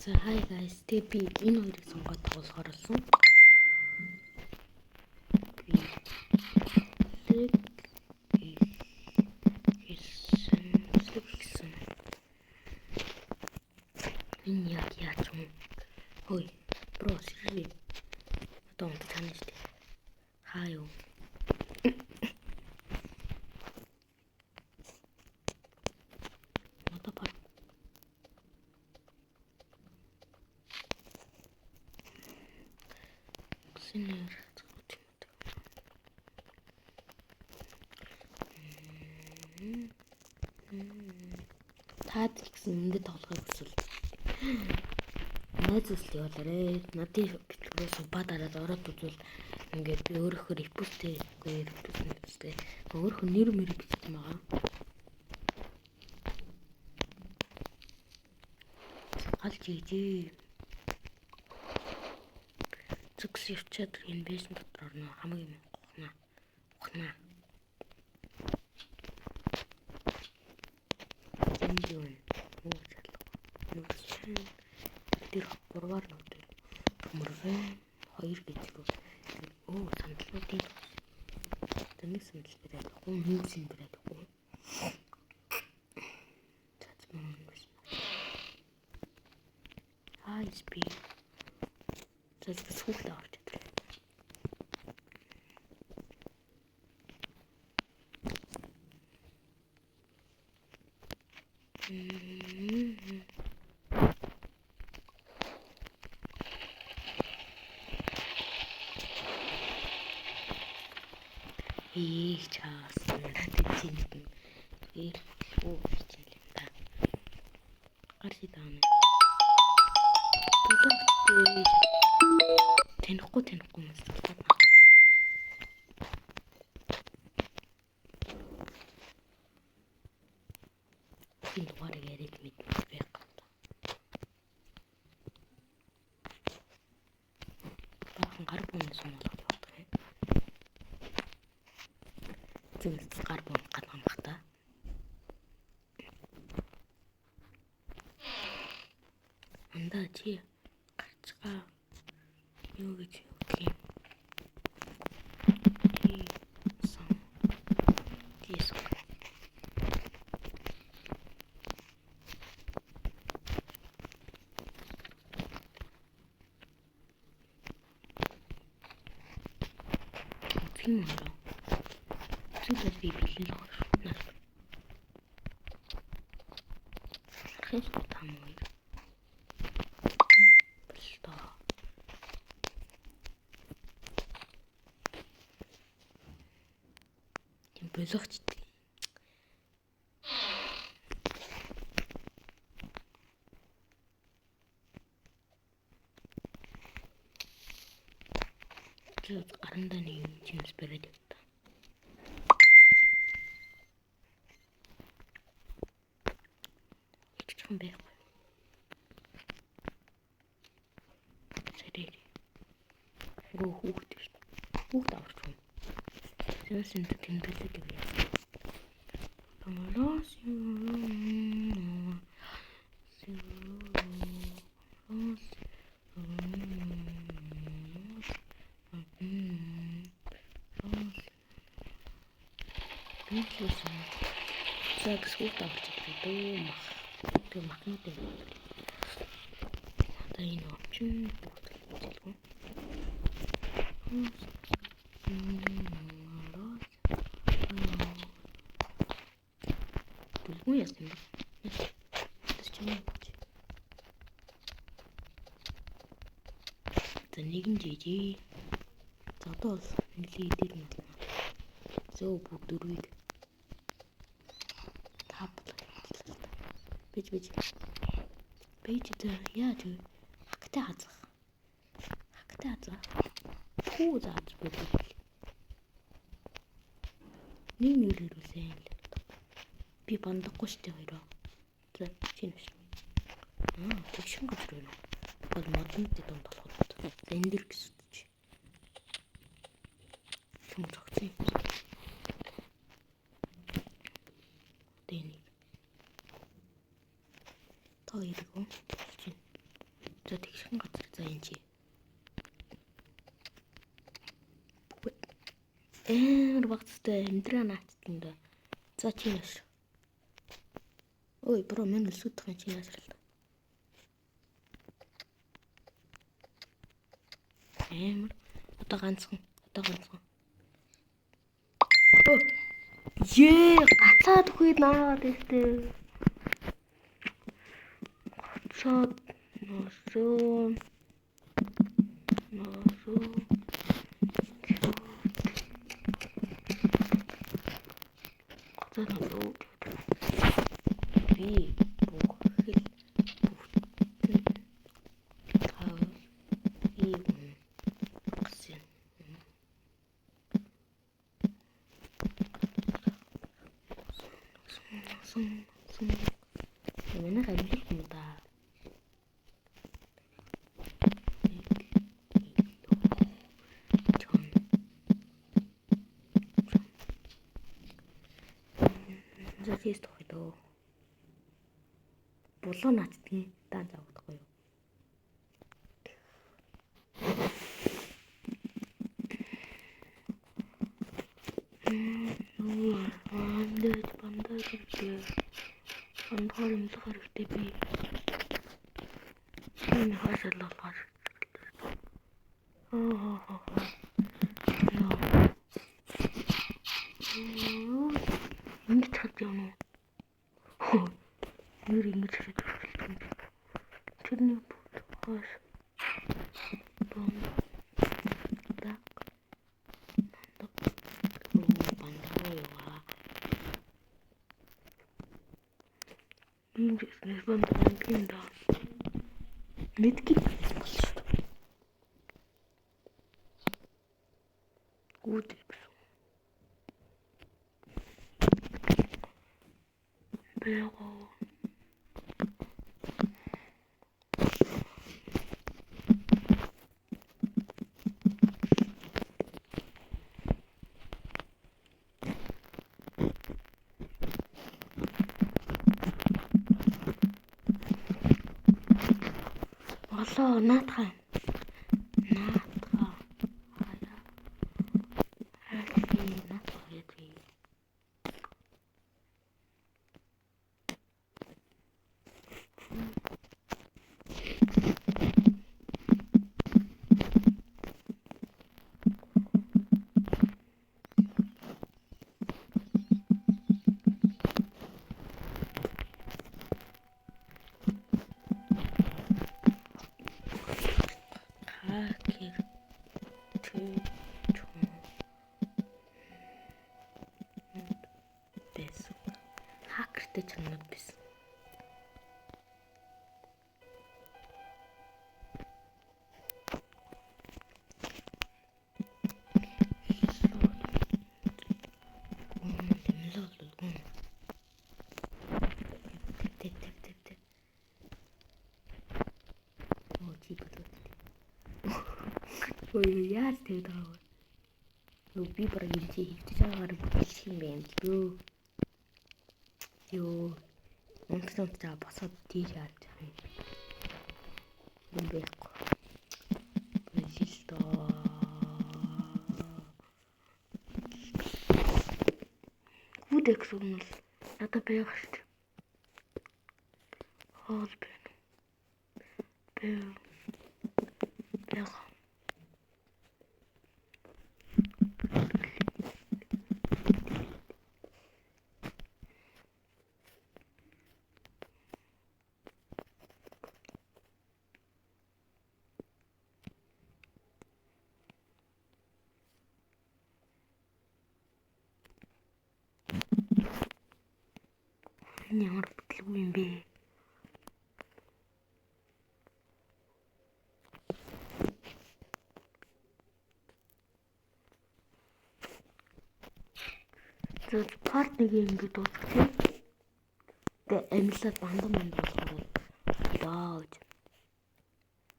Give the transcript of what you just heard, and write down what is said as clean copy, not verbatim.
За hi guys, тэгээ би энэ хоёрыг сонгоод тоглохоор болсон. Би гэсэн. Энэ яг яаж юм? Хөөе, бро, сэрвээ. Одоо унтчихна шүү дээ. Хаа юу? Одоо пар. Синер. Таад гэсэн үндэд тоглохыг хүсвэл. Найз үстэй болоорой. Надын бичлэгээс ба дараад ороод үзвэл ингээд би өөрөөхөө репосттэй өөрөөхөө нэр мэр бичсэн байгаа. Алж ийжээ. Зүгс явчаад энэ бэсэн дотор орно. Хамгийн ухнаа. Зэмжүүн. Тэр гурваар нүдэр. Төмөрвэн 2 гэжгүй. Сандлуудын. Тэнийг сандал бариад хүмүүсийн бариад өгөө. Цацман байсан. Спи. Цэцэс хүүхдээ орж идэв. Чаасан татчихин. Хичээл юм да. Гарси даана. Тэнихгүй юмс тусаад. Энэ дугаарыг яриад мэдмээр байх гэдэг. Бахан гар бүнээс сумалаад явдаг юм. Зүгс гар бүн гадамх та. Андаа чи гарцгаа юу гэж өгөх юм? Тийм үү? Зүгээр би бэлэн л байна. Архив таам уу? Бэлтоо. Тийм бөлөгч. Гарандаа нэг юм чимс бариад явта. Олчихсан байхгүй. Сэрээ. Хүүхд авч юм. Сэрсэнд тэмдэглэж өгье. Амарос юм. Загс хүүхд авч ирээ. Тэг махнууд юм. Одоо энэ очин хүүхд хэлгүй. Бүлгүү яасан бэ? За нэгэн жижиг. За одоо бол нэлийн дээр юм байна. Зөө бүгд дөрвийг Бэж яаж вэ? Хагтаа хазах. Хүү зааж бүгд. Нэг нэрэрүүлээ юм л. Би бандахгүй штэ хоёроо. За чинь биш. Тэгшин гэж байна. Бол модонтой донд болоход. Эндэр гэсэн чи. Юм зогцсон. Дэний. Та иргэн чинь. За тэгшин газар за энэ чи. Багцтай амьдраа наацтанд. За чи яаш. Ой, бро мен сүтхэн чи яаш л. Одоо ганцхан. Гацаад үхээд наагаад ихтэй. Гацаад носоо. Гацаад носоо. Би бүхэл бүтэн тав ийм гсэн. Манай хамлах юм да. За тест хийдөө. Булаа наацдгийн даан заагдахгүй юу? Бандаж хэрэгтэй. Бандгаар юмлах хэрэгтэй би. Энэ хашаалаа. Ингэж хад юм уу? Нэр ингэж хад. Тэрний хаш. Бизнес бандаа мэдгий болсон. Гүд гэсэн. Бэго. Олоо наатах. Хакертэй чанар байсан. Ой яа тэгээд байгаа вэ? Би бараг ирж хийгдэж байгаагаар бүлчих юм байна лөө. Ёо. Унтсан босоод тийш яаж байгаа юм бэ? Бэлто. Гүдэкс юм л надад байх шүү дээ. Хоол байна. Байх. Ямар бүтлгүй юм бэ? Зөв партиг ингэж дуусгах тийм. Тэгээ амьлаад бандам болохоор яа гэж.